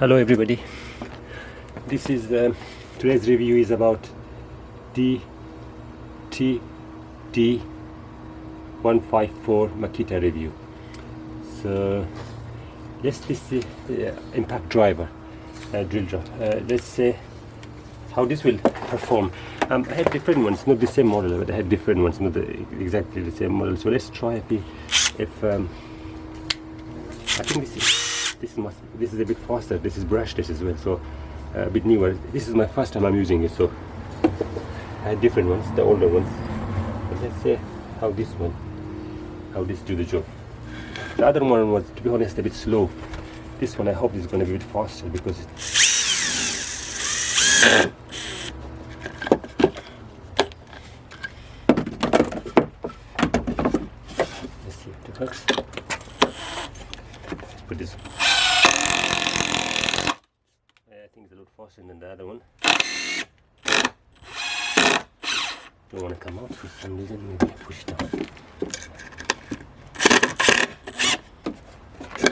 Hello everybody, this is today's review is about DTD154 Makita review. So this is the impact driver drill job. Let's say how this will perform. I had different ones, not the same model, but I had different ones, not exactly the same model. So let's try if I think this is a bit faster. This is brushless as well, so a bit newer. This is my first time I'm using it, so I had different ones, the older ones. But let's say how this do the job. The other one was, to be honest, a bit slow. This one I hope is going to be a bit faster because let's see if it works. Put this. I think it's a lot faster than the other one. Don't want to come out for some reason. Maybe I push it down. So,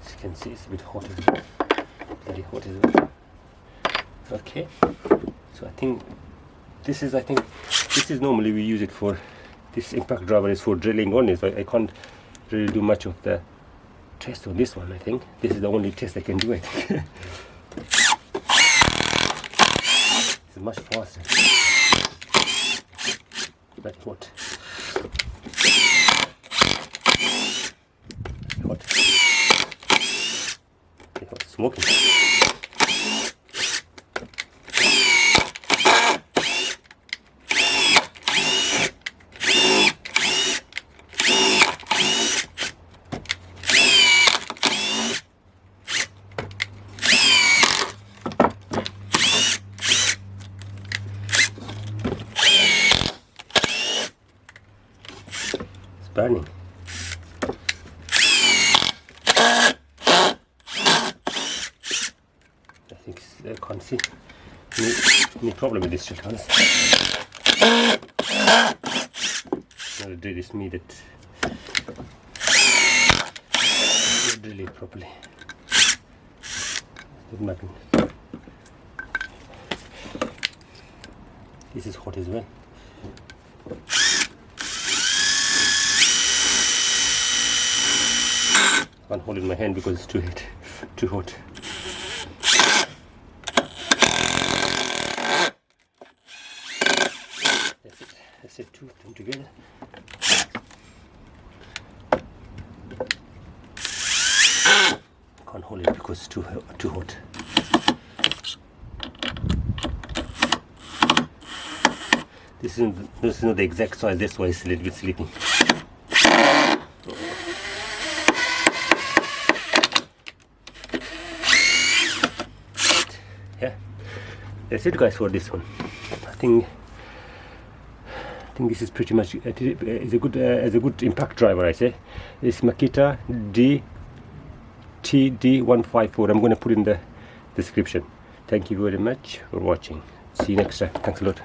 as you can see, it's a bit hot as well. Very hot as well. Okay. So I think this is normally we use it for. This impact driver is for drilling only, so I can't really do much of the test on this one. I think this is the only test I can do it. It's much faster. Very hot. Hot. Very hot. Smoking. Burning. I think I can't see any problem with this shot. I'll do this me that drill it properly. This is hot as well. I can't hold it in my hand because it's too hot. That's it. That's it. Two of them together. Can't hold it because it's too hot. This is not the exact size. That's why it's a little bit sleeping. Yeah, that's it guys for this one. I think this is pretty much is a good impact driver. I say it's Makita DTD154. I'm going to put in the description. Thank you very much for watching. See you next time. Thanks a lot.